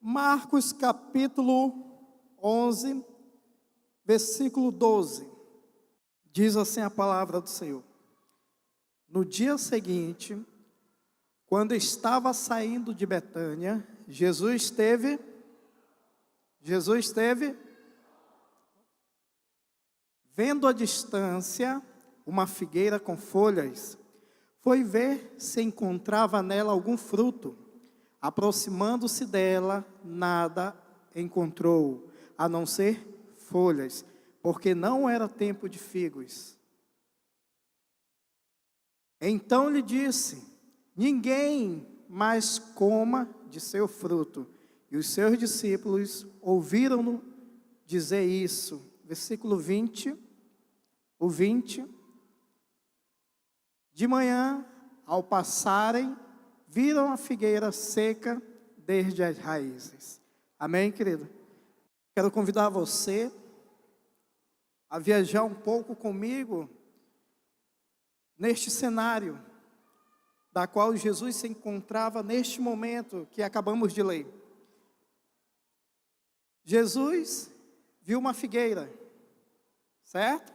Marcos capítulo 11, versículo 12. Diz assim a palavra do Senhor. No dia seguinte, quando estava saindo de Betânia, Jesus esteve vendo à distância uma figueira com folhas, foi ver se encontrava nela algum fruto. Aproximando-se dela, nada encontrou, a não ser folhas, porque não era tempo de figos. Então lhe disse: ninguém mais coma de seu fruto. E os seus discípulos ouviram-no dizer isso. Versículo 20. O 20. De manhã, ao passarem, viram a figueira seca desde as raízes. Amém, querido? Quero convidar você a viajar um pouco comigo neste cenário da qual Jesus se encontrava neste momento que acabamos de ler. Jesus viu uma figueira, certo?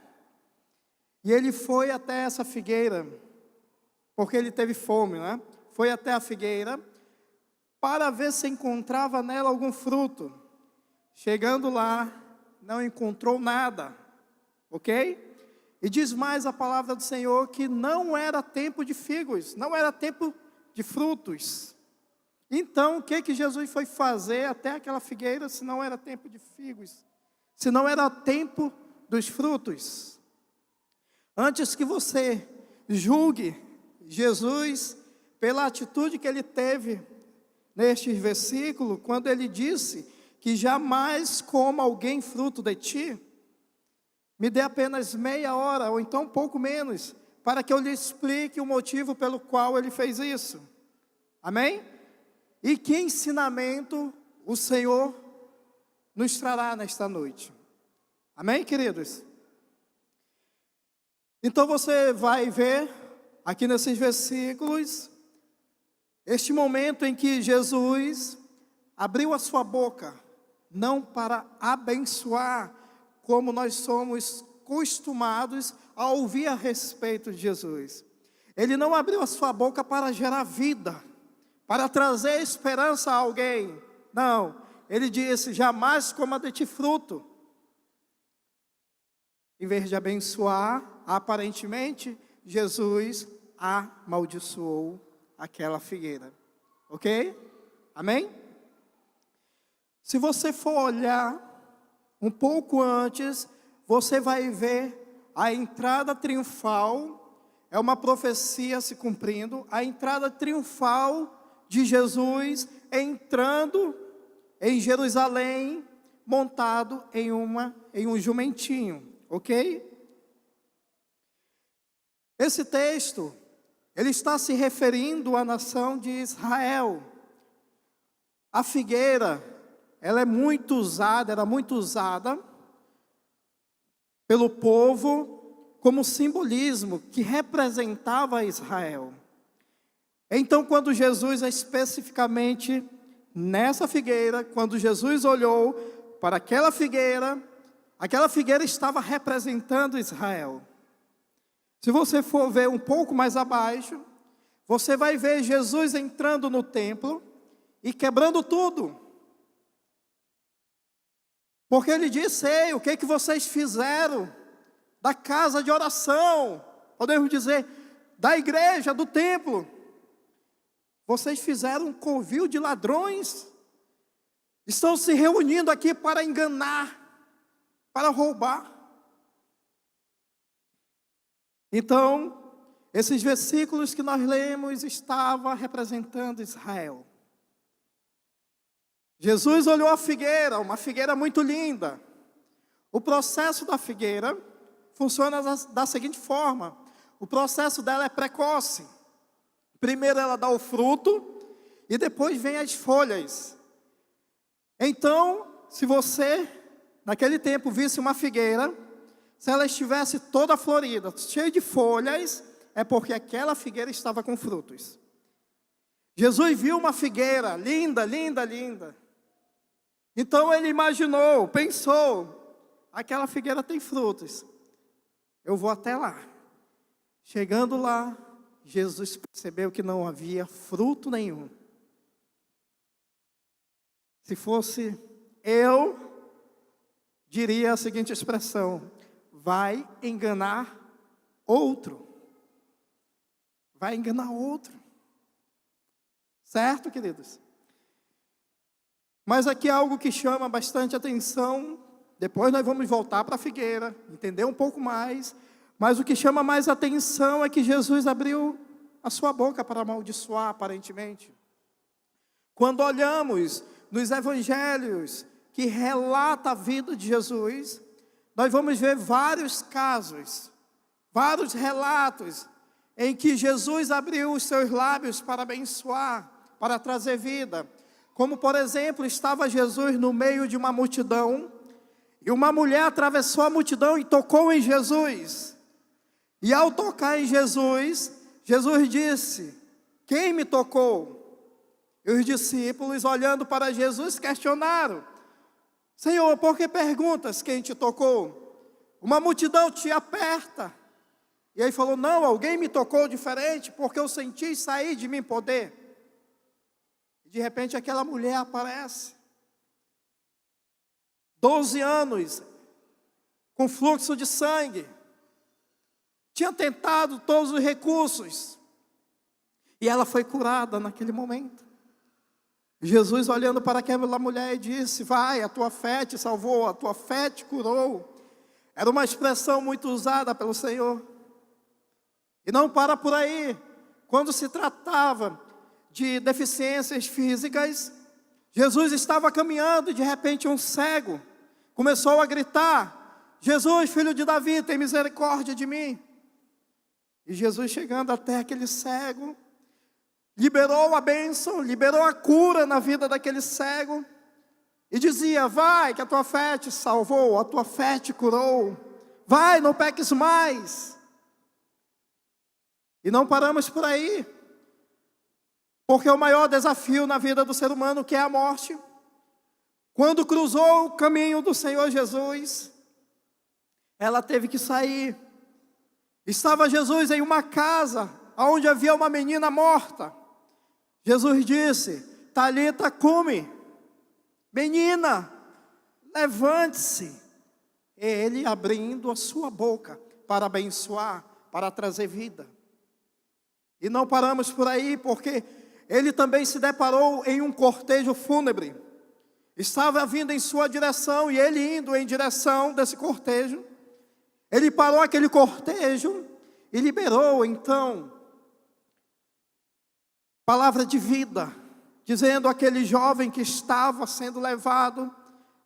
E ele foi até essa figueira, porque ele teve fome, né? Foi até a figueira para ver se encontrava nela algum fruto. Chegando lá, não encontrou nada, ok? E diz mais a palavra do Senhor que não era tempo de figos, não era tempo de frutos. Então, o que Jesus foi fazer até aquela figueira se não era tempo de figos? Se não era tempo dos frutos? Antes que você julgue Jesus pela atitude que ele teve neste versículo, quando ele disse que jamais coma alguém fruto de ti, me dê apenas meia hora, ou então um pouco menos, para que eu lhe explique o motivo pelo qual ele fez isso. Amém? E que ensinamento o Senhor nos trará nesta noite. Amém, queridos? Então você vai ver aqui nesses versículos este momento em que Jesus abriu a sua boca, não para abençoar, como nós somos acostumados a ouvir a respeito de Jesus. Ele não abriu a sua boca para gerar vida, para trazer esperança a alguém. Não, ele disse: jamais coma de ti fruto. Em vez de abençoar, aparentemente, Jesus amaldiçoou aquela figueira, ok? Amém? Se você for olhar um pouco antes, você vai ver a entrada triunfal, é uma profecia se cumprindo, a entrada triunfal de Jesus entrando em Jerusalém, montado em um jumentinho, ok? Esse texto, ele está se referindo à nação de Israel. A figueira, ela era muito usada pelo povo como simbolismo que representava Israel. Então, quando Jesus, especificamente nessa figueira, quando Jesus olhou para aquela figueira estava representando Israel. Se você for ver um pouco mais abaixo, você vai ver Jesus entrando no templo e quebrando tudo. Porque ele disse: ei, o que vocês fizeram da casa de oração? Podemos dizer, da igreja, do templo. Vocês fizeram um covil de ladrões. Estão se reunindo aqui para enganar, para roubar. Então, esses versículos que nós lemos estavam representando Israel. Jesus olhou a figueira, uma figueira muito linda. O processo da figueira funciona da seguinte forma: o processo dela é precoce. Primeiro ela dá o fruto e depois vem as folhas. Então, se você, naquele tempo, visse uma figueira, se ela estivesse toda florida, cheia de folhas, é porque aquela figueira estava com frutos. Jesus viu uma figueira linda, linda, linda. Então ele imaginou, pensou, aquela figueira tem frutos, eu vou até lá. Chegando lá, Jesus percebeu que não havia fruto nenhum. Se fosse eu, diria a seguinte expressão: vai enganar outro. Vai enganar outro. Certo, queridos? Mas aqui é algo que chama bastante atenção. Depois nós vamos voltar para a figueira, entender um pouco mais. Mas o que chama mais atenção é que Jesus abriu a sua boca para amaldiçoar, aparentemente. Quando olhamos nos evangelhos que relata a vida de Jesus, nós vamos ver vários casos, vários relatos em que Jesus abriu os seus lábios para abençoar, para trazer vida. Como, por exemplo, estava Jesus no meio de uma multidão, e uma mulher atravessou a multidão e tocou em Jesus. E ao tocar em Jesus, Jesus disse: quem me tocou? E os discípulos, olhando para Jesus, questionaram: Senhor, por que perguntas quem te tocou? Uma multidão te aperta. E aí falou: não, alguém me tocou diferente, porque eu senti sair de mim poder. E de repente aquela mulher aparece, 12 anos, com fluxo de sangue, tinha tentado todos os recursos, e ela foi curada naquele momento. Jesus, olhando para aquela mulher, disse: vai, a tua fé te salvou, a tua fé te curou. Era uma expressão muito usada pelo Senhor. E não para por aí. Quando se tratava de deficiências físicas, Jesus estava caminhando e de repente um cego começou a gritar: Jesus, filho de Davi, tem misericórdia de mim. E Jesus, chegando até aquele cego, liberou a bênção, liberou a cura na vida daquele cego, e dizia: vai, que a tua fé te salvou, a tua fé te curou, vai, não peques mais. E não paramos por aí, porque o maior desafio na vida do ser humano, que é a morte, quando cruzou o caminho do Senhor Jesus, ela teve que sair. Estava Jesus em uma casa, onde havia uma menina morta. Jesus disse: Talita cumi, menina, levante-se. Ele abrindo a sua boca para abençoar, para trazer vida. E não paramos por aí, porque ele também se deparou em um cortejo fúnebre. Estava vindo em sua direção, e ele indo em direção desse cortejo, ele parou aquele cortejo e liberou então palavra de vida, dizendo àquele jovem que estava sendo levado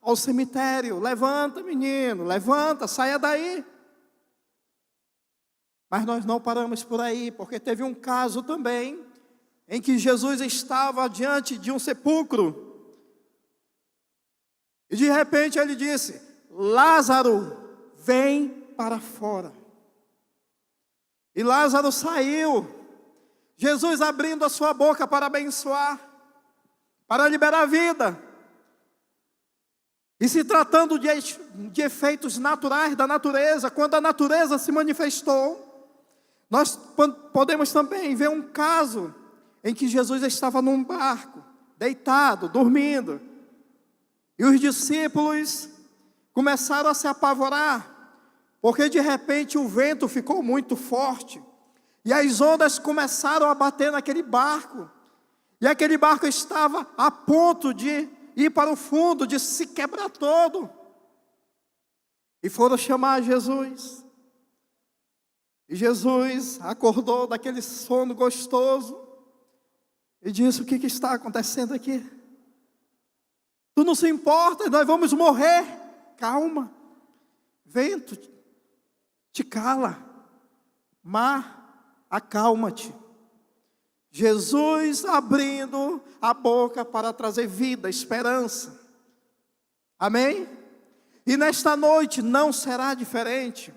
ao cemitério: levanta, menino, levanta, saia daí. Mas nós não paramos por aí, porque teve um caso também em que Jesus estava diante de um sepulcro, e de repente ele disse: Lázaro, vem para fora. E Lázaro saiu. Jesus abrindo a sua boca para abençoar, para liberar vida. E se tratando de efeitos naturais da natureza, quando a natureza se manifestou, nós podemos também ver um caso em que Jesus estava num barco, deitado, dormindo, e os discípulos começaram a se apavorar, porque de repente o vento ficou muito forte, e as ondas começaram a bater naquele barco, e aquele barco estava a ponto de ir para o fundo, de se quebrar todo. E foram chamar Jesus. E Jesus acordou daquele sono gostoso e disse: o que está acontecendo aqui? Tu não se importa, nós vamos morrer. Calma, vento, te cala. Mar, acalma-te. Jesus abrindo a boca para trazer vida, esperança. Amém? E nesta noite não será diferente.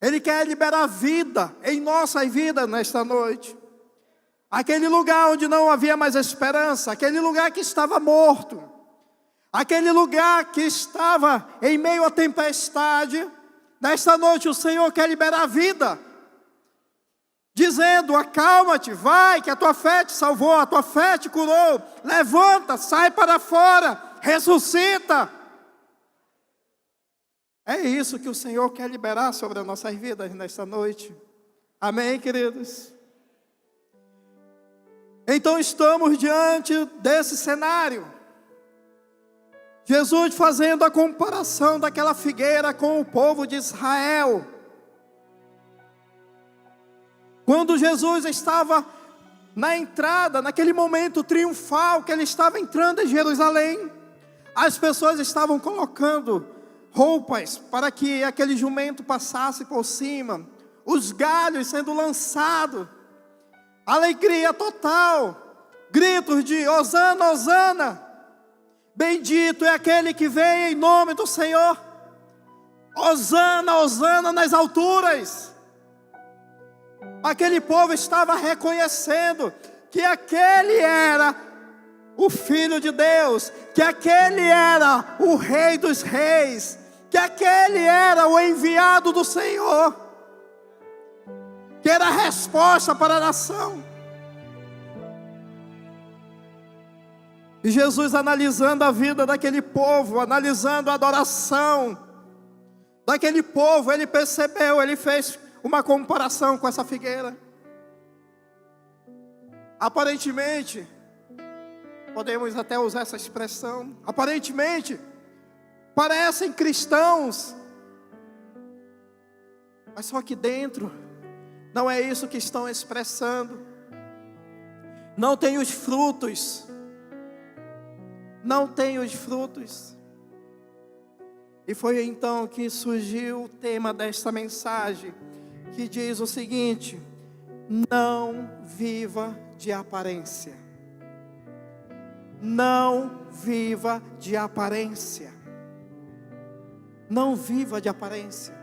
Ele quer liberar vida em nossas vidas nesta noite. Aquele lugar onde não havia mais esperança, aquele lugar que estava morto, Aquele lugar que estava em meio à tempestade, nesta noite o Senhor quer liberar a vida, dizendo: acalma-te, vai, que a tua fé te salvou, a tua fé te curou, levanta, sai para fora, ressuscita. É isso que o Senhor quer liberar sobre as nossas vidas nesta noite. Amém, queridos? Então estamos diante desse cenário. Jesus fazendo a comparação daquela figueira com o povo de Israel. Quando Jesus estava na entrada, naquele momento triunfal que ele estava entrando em Jerusalém, as pessoas estavam colocando roupas para que aquele jumento passasse por cima, os galhos sendo lançados, alegria total, gritos de Hosana, Hosana, bendito é aquele que vem em nome do Senhor, Hosana, Hosana nas alturas. Aquele povo estava reconhecendo que aquele era o Filho de Deus, que aquele era o Rei dos Reis, que aquele era o enviado do Senhor, que era a resposta para a nação. E Jesus, analisando a vida daquele povo, analisando a adoração daquele povo, ele percebeu, ele fez uma comparação com essa figueira. Aparentemente, podemos até usar essa expressão, aparentemente, parecem cristãos, mas só que dentro, não é isso que estão expressando. Não tem os frutos. Não tem os frutos. E foi então que surgiu o tema desta mensagem, que diz o seguinte: não viva de aparência. Não viva de aparência. Não viva de aparência.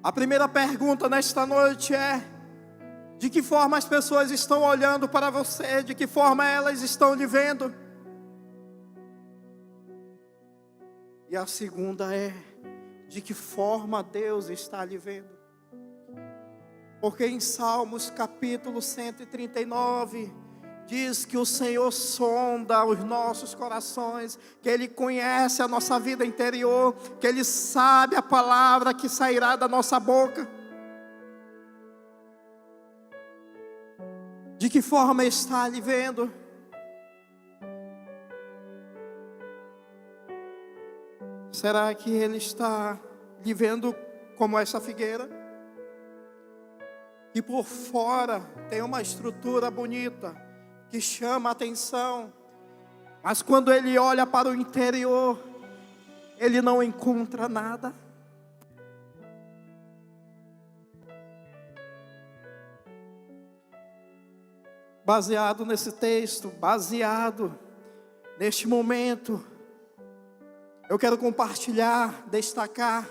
A primeira pergunta nesta noite é: de que forma as pessoas estão olhando para você? De que forma elas estão lhe vendo? E a segunda é: de que forma Deus está lhe vendo? Porque em Salmos capítulo 139 diz que o Senhor sonda os nossos corações, que Ele conhece a nossa vida interior, que Ele sabe a palavra que sairá da nossa boca. De que forma está lhe vendo? Será que Ele está lhe vendo como essa figueira? Que por fora tem uma estrutura bonita, que chama a atenção, mas quando Ele olha para o interior, Ele não encontra nada. Baseado nesse texto, baseado neste momento, eu quero compartilhar, destacar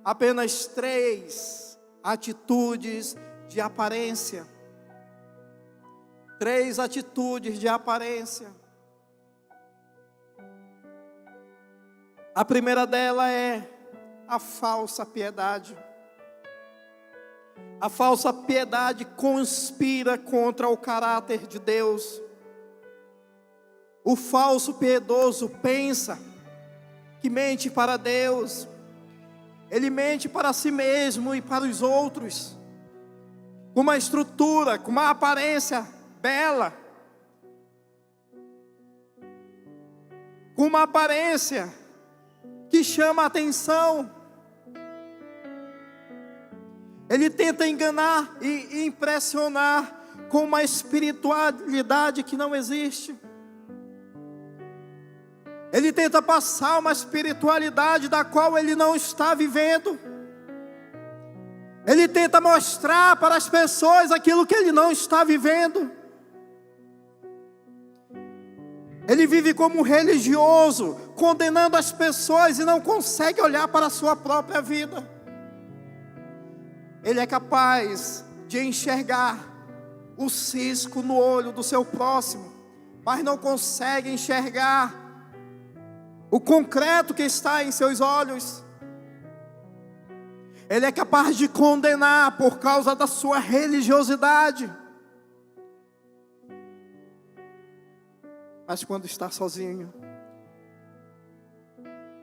apenas 3 atitudes de aparência. 3 atitudes de aparência. A primeira dela é a falsa piedade. A falsa piedade conspira contra o caráter de Deus. O falso piedoso pensa que mente para Deus. Ele mente para si mesmo e para os outros, com uma estrutura, com uma aparência bela, com uma aparência que chama a atenção. Ele tenta enganar e impressionar com uma espiritualidade que não existe. Ele tenta passar uma espiritualidade da qual ele não está vivendo. Ele tenta mostrar para as pessoas aquilo que ele não está vivendo. Ele vive como um religioso, condenando as pessoas e não consegue olhar para a sua própria vida. Ele é capaz de enxergar o cisco no olho do seu próximo, mas não consegue enxergar o concreto que está em seus olhos. Ele é capaz de condenar por causa da sua religiosidade. Mas quando está sozinho,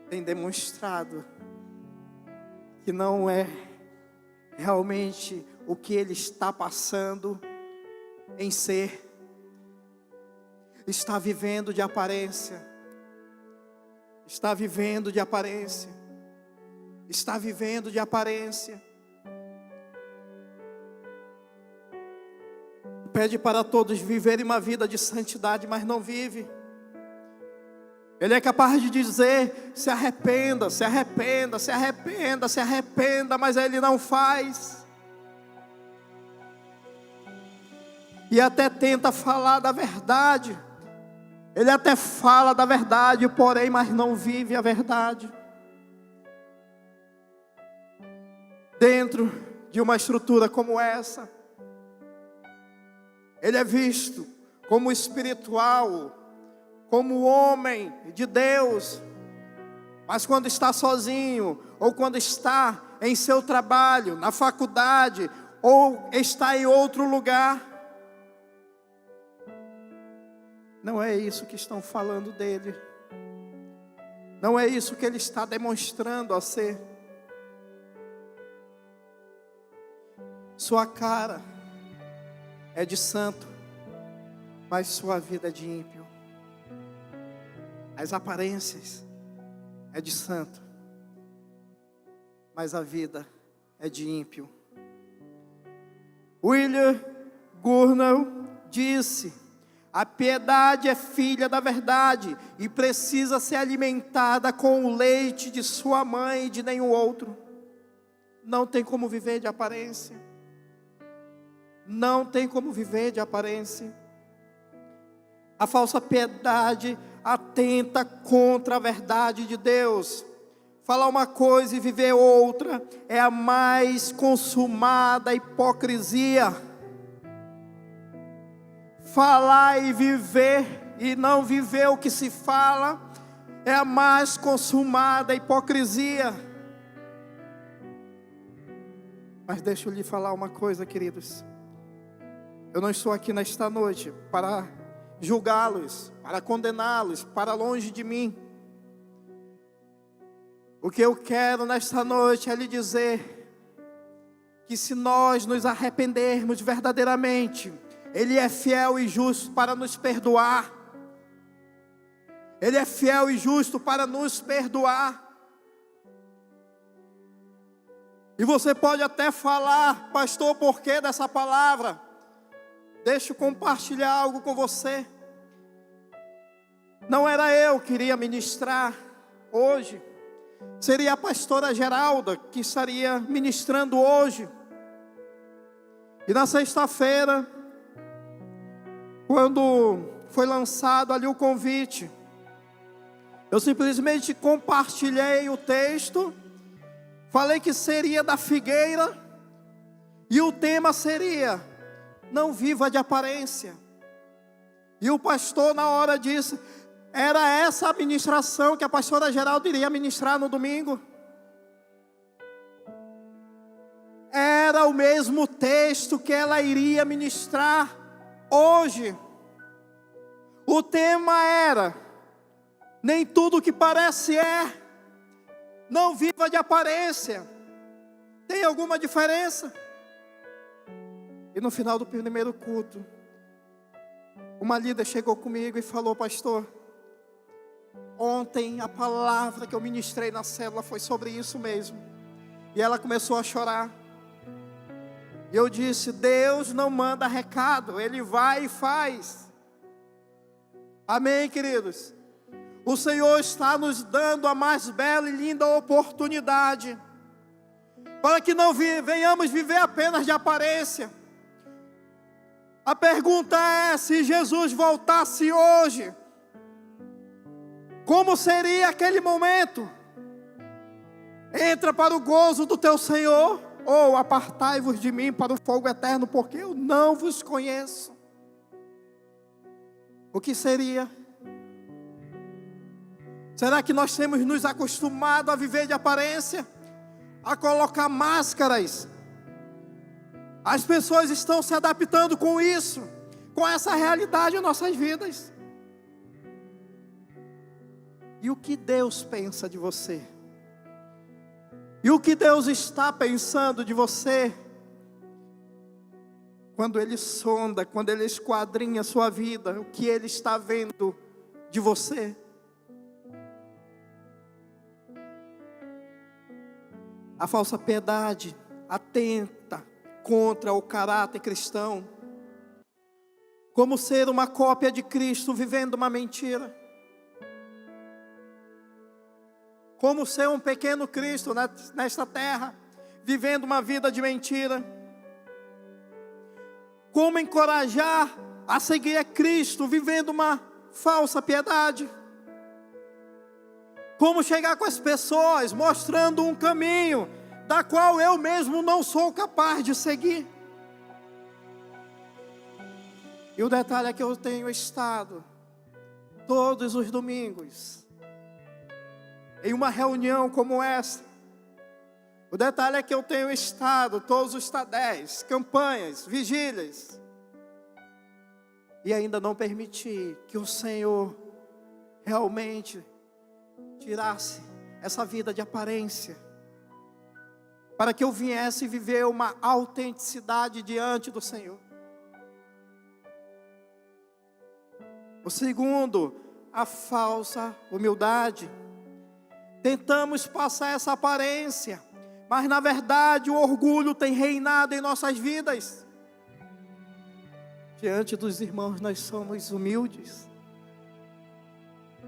tem demonstrado que não é realmente o que ele está passando em ser. Está vivendo de aparência. Está vivendo de aparência. Está vivendo de aparência. Pede para todos viverem uma vida de santidade, mas não vive. Ele é capaz de dizer: se arrependa, se arrependa, se arrependa, se arrependa, mas ele não faz. E até tenta falar da verdade. Ele até fala da verdade, porém, mas não vive a verdade. Dentro de uma estrutura como essa, ele é visto como espiritual, como homem de Deus. Mas quando está sozinho, ou quando está em seu trabalho, na faculdade, ou está em outro lugar, não é isso que estão falando dele. Não é isso que ele está demonstrando a ser. Sua cara é de santo, mas sua vida é de ímpio. As aparências é de santo, mas a vida é de ímpio. William Gurnall disse: a piedade é filha da verdade e precisa ser alimentada com o leite de sua mãe e de nenhum outro. Não tem como viver de aparência. Não tem como viver de aparência. A falsa piedade atenta contra a verdade de Deus. Falar uma coisa e viver outra é a mais consumada hipocrisia. Falar e viver e não viver o que se fala é a mais consumada hipocrisia. Mas deixa eu lhe falar uma coisa, queridos. Eu não estou aqui nesta noite para julgá-los, para condená-los, para longe de mim. O que eu quero nesta noite é lhe dizer que se nós nos arrependermos verdadeiramente, Ele é fiel e justo para nos perdoar. Ele é fiel e justo para nos perdoar. E você pode até falar: pastor, por que dessa palavra? Deixa eu compartilhar algo com você. Não era eu que iria ministrar hoje. Seria a pastora Geralda que estaria ministrando hoje. E na sexta-feira, quando foi lançado ali o convite, eu simplesmente compartilhei o texto. Falei que seria da figueira. E o tema seria: não viva de aparência. E o pastor na hora disse: era essa a ministração que a pastora Geralda iria ministrar no domingo. Era o mesmo texto que ela iria ministrar hoje. O tema era: nem tudo que parece é. Não viva de aparência. Tem alguma diferença? E no final do primeiro culto, uma líder chegou comigo e falou: pastor, ontem a palavra que eu ministrei na célula foi sobre isso mesmo. E ela começou a chorar. E eu disse: Deus não manda recado, Ele vai e faz. Amém, queridos? O Senhor está nos dando a mais bela e linda oportunidade, para que não venhamos viver apenas de aparência. A pergunta é: se Jesus voltasse hoje, como seria aquele momento? Entra para o gozo do teu Senhor, ou apartai-vos de mim para o fogo eterno, porque eu não vos conheço. O que seria? Será que nós temos nos acostumado a viver de aparência? A colocar máscaras? As pessoas estão se adaptando com isso, com essa realidade em nossas vidas. E o que Deus pensa de você? E o que Deus está pensando de você? Quando Ele sonda, quando Ele esquadrinha a sua vida, o que Ele está vendo de você? A falsa piedade atenta contra o caráter cristão. Como ser uma cópia de Cristo vivendo uma mentira. Como ser um pequeno Cristo nesta terra, vivendo uma vida de mentira. Como encorajar a seguir a Cristo, vivendo uma falsa piedade. Como chegar com as pessoas, mostrando um caminho, da qual eu mesmo não sou capaz de seguir. E o detalhe é que eu tenho estado, todos os domingos, em uma reunião como essa. O detalhe é que eu tenho estado todos os TADEs, campanhas, vigílias. E ainda não permiti que o Senhor realmente tirasse essa vida de aparência. Para que eu viesse viver uma autenticidade diante do Senhor. O segundo, a falsa humildade. Tentamos passar essa aparência, mas na verdade o orgulho tem reinado em nossas vidas. Diante dos irmãos nós somos humildes.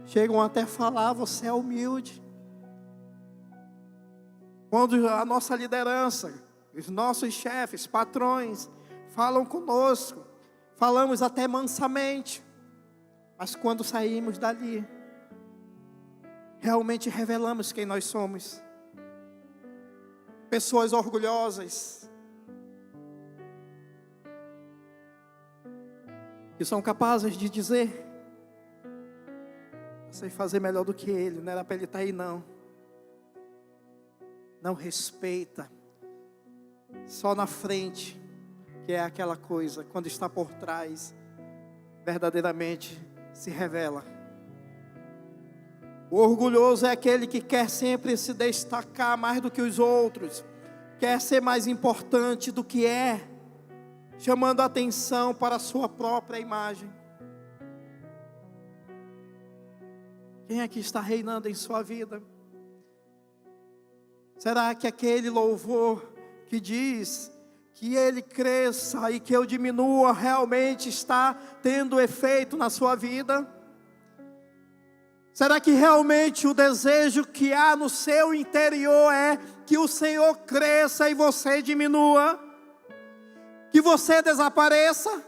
Chegam até a falar, você é humilde. Quando a nossa liderança, os nossos chefes, patrões, falam conosco, falamos até mansamente. Mas quando saímos dali, realmente revelamos quem nós somos. Pessoas orgulhosas, que são capazes de dizer, eu sei fazer melhor do que ele, não era para ele estar aí não. Não respeita, só na frente, que é aquela coisa, quando está por trás, verdadeiramente se revela. O orgulhoso é aquele que quer sempre se destacar mais do que os outros, quer ser mais importante do que é, chamando a atenção para a sua própria imagem. Quem aqui está reinando em sua vida? Será que aquele louvor que diz que ele cresça e que eu diminua realmente está tendo efeito na sua vida? Será que realmente o desejo que há no seu interior é que o Senhor cresça e você diminua? Que você desapareça?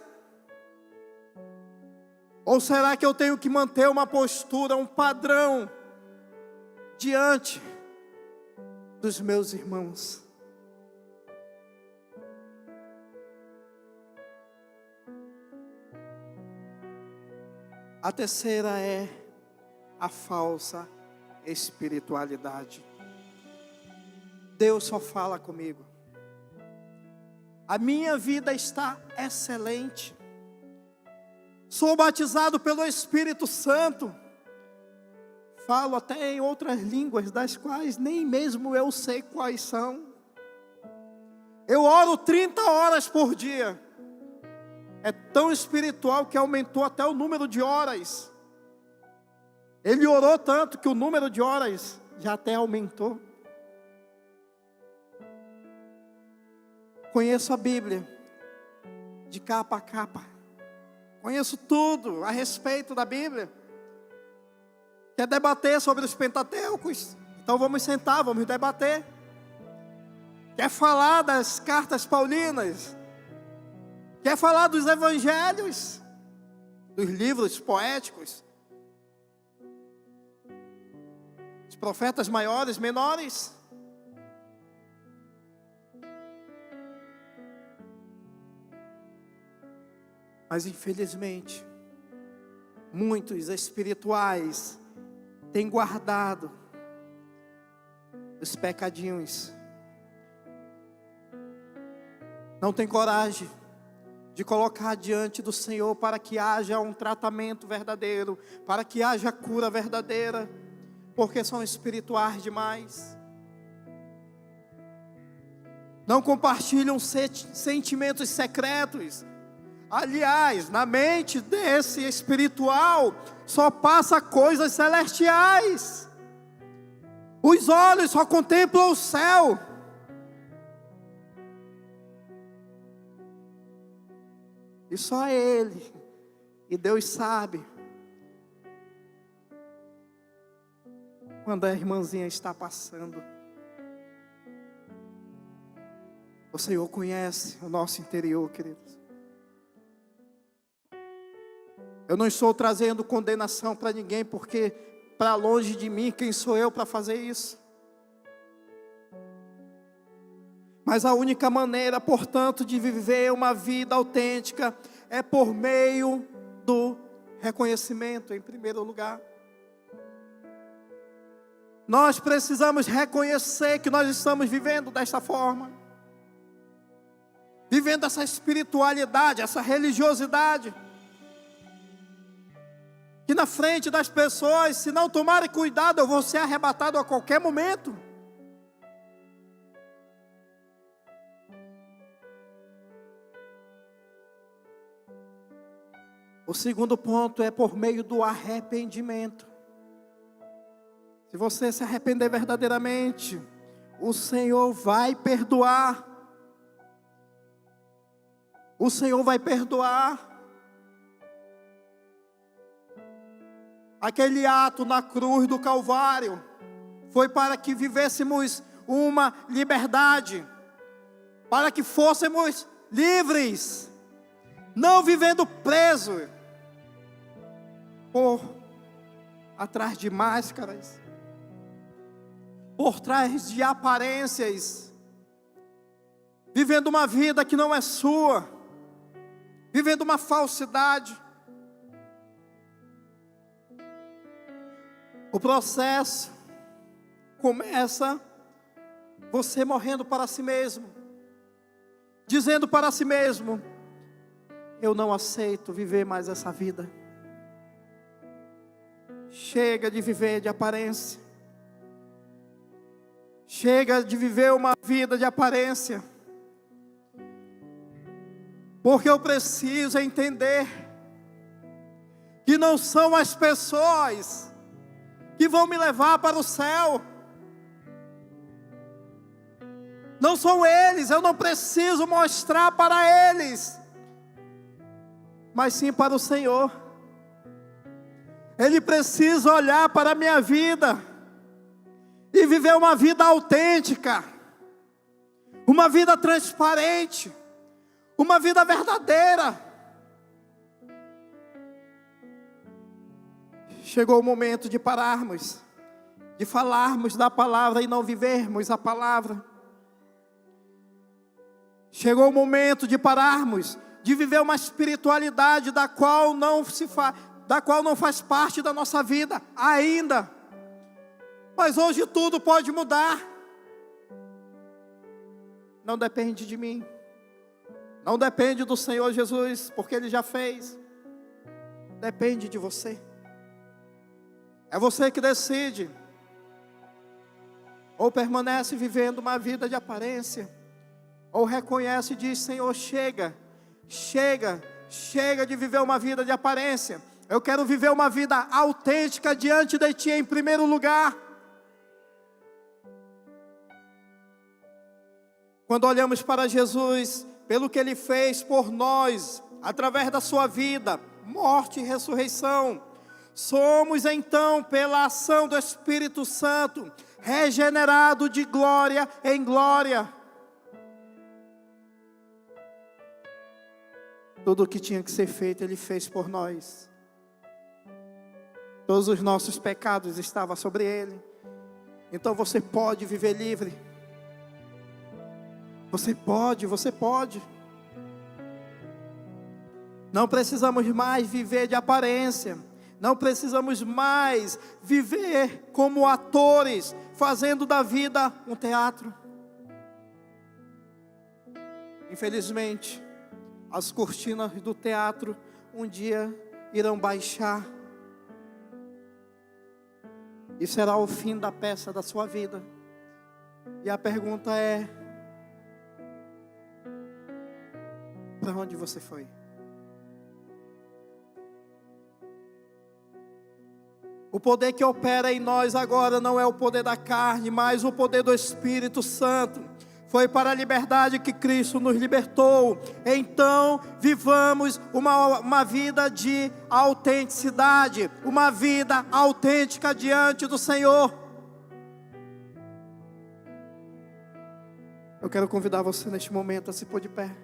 Ou será que eu tenho que manter uma postura, um padrão diante dos meus irmãos? A terceira é a falsa espiritualidade. Deus só fala comigo. A minha vida está excelente. Sou batizado pelo Espírito Santo. Falo até em outras línguas, das quais nem mesmo eu sei quais são. Eu oro 30 horas por dia. É tão espiritual que aumentou até o número de horas. Ele orou tanto que o número de horas já até aumentou. Conheço a Bíblia de capa a capa. Conheço tudo a respeito da Bíblia. Quer debater sobre os Pentateucos? Então vamos sentar, vamos debater. Quer falar das cartas paulinas? Quer falar dos evangelhos? Dos livros poéticos? Os profetas maiores, menores? Mas infelizmente, muitos espirituais têm guardado os pecadinhos. Não tem coragem de colocar diante do Senhor para que haja um tratamento verdadeiro, para que haja cura verdadeira, porque são espirituais demais. Não compartilham sentimentos secretos. Aliás, na mente desse espiritual só passa coisas celestiais. Os olhos só contemplam o céu. E só Ele, e Deus sabe, quando a irmãzinha está passando. O Senhor conhece o nosso interior, queridos. Eu não estou trazendo condenação para ninguém, porque para longe de mim, quem sou eu para fazer isso? Mas a única maneira, portanto, de viver uma vida autêntica é por meio do reconhecimento, em primeiro lugar. Nós precisamos reconhecer que nós estamos vivendo desta forma, vivendo essa espiritualidade, essa religiosidade, que na frente das pessoas, se não tomarem cuidado, eu vou ser arrebatado a qualquer momento. O segundo ponto é por meio do arrependimento. Se você se arrepender verdadeiramente, o Senhor vai perdoar. O Senhor vai perdoar. Aquele ato na cruz do Calvário foi para que vivêssemos uma liberdade, para que fôssemos livres, não vivendo preso por atrás de máscaras, por trás de aparências, vivendo uma vida que não é sua, vivendo uma falsidade. O processo começa você morrendo para si mesmo, dizendo para si mesmo: eu não aceito viver mais essa vida. Chega de viver de aparência. Chega de viver uma vida de aparência. Porque eu preciso entender que não são as pessoas que vão me levar para o céu. Não são eles, eu não preciso mostrar para eles, mas sim para o Senhor. Ele precisa olhar para a minha vida e viver uma vida autêntica, uma vida transparente, uma vida verdadeira. Chegou o momento de pararmos, de falarmos da palavra e não vivermos a palavra. Chegou o momento de pararmos, de viver uma espiritualidade da qual não faz parte da nossa vida ainda. Mas hoje tudo pode mudar. Não depende de mim, não depende do Senhor Jesus, porque Ele já fez. Depende de você. É você que decide. Ou permanece vivendo uma vida de aparência, ou reconhece e diz: Senhor, chega de viver uma vida de aparência. Eu quero viver uma vida autêntica diante de Ti em primeiro lugar. Quando olhamos para Jesus, pelo que Ele fez por nós, através da sua vida, morte e ressurreição, somos então, pela ação do Espírito Santo, regenerado de glória em glória. Tudo o que tinha que ser feito, Ele fez por nós. Todos os nossos pecados estavam sobre Ele. Então você pode viver livre. Você pode. Não precisamos mais viver de aparência, Não precisamos mais viver como atores, fazendo da vida um teatro. Infelizmente, as cortinas do teatro um dia irão baixar. E será o fim da peça da sua vida. E a pergunta é: para onde você foi? O poder que opera em nós agora não é o poder da carne, mas o poder do Espírito Santo. Foi para a liberdade que Cristo nos libertou. Então, vivamos uma vida de autenticidade, uma vida autêntica diante do Senhor. Eu quero convidar você neste momento a se pôr de pé.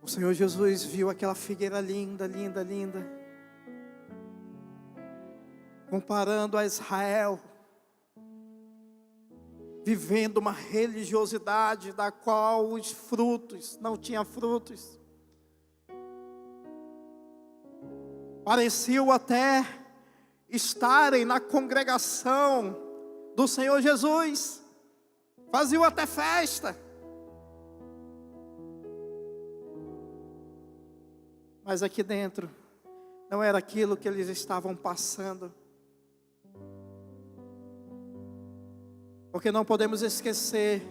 O Senhor Jesus viu aquela figueira linda, linda, linda, comparando a Israel, vivendo uma religiosidade da qual os frutos não tinham frutos. Pareciam até estarem na congregação do Senhor Jesus, faziam até festa. Mas aqui dentro, não era aquilo que eles estavam passando. Porque não podemos esquecer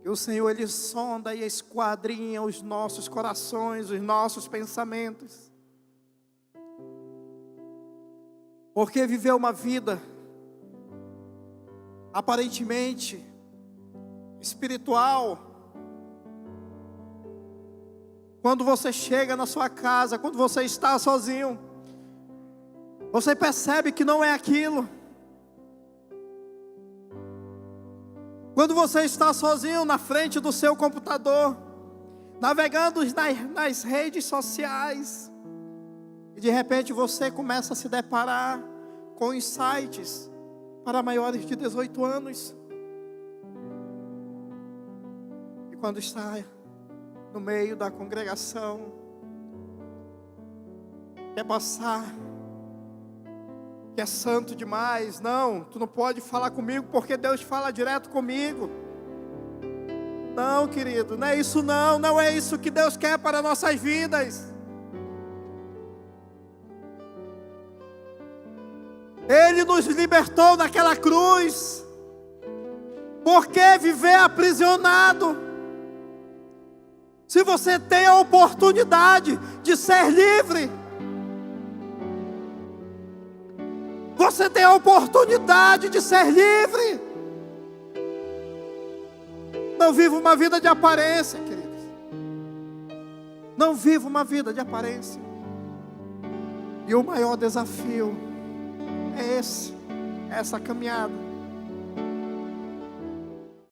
que o Senhor, Ele sonda e esquadrinha os nossos corações, os nossos pensamentos. Porque viver uma vida aparentemente espiritual, quando você chega na sua casa, quando você está sozinho, você percebe que não é aquilo. Quando você está sozinho na frente do seu computador, navegando nas redes sociais, e de repente você começa a se deparar com insights para maiores de 18 anos. E quando está no meio da congregação, quer passar, que é santo demais. Não, tu não pode falar comigo porque Deus fala direto comigo. Não, querido, não é isso não. Não é isso que Deus quer para nossas vidas. Ele nos libertou daquela cruz. Por que viver aprisionado? Se você tem a oportunidade de ser livre, você tem a oportunidade de ser livre. Não viva uma vida de aparência, queridos. Não viva uma vida de aparência. E o maior desafio é essa caminhada.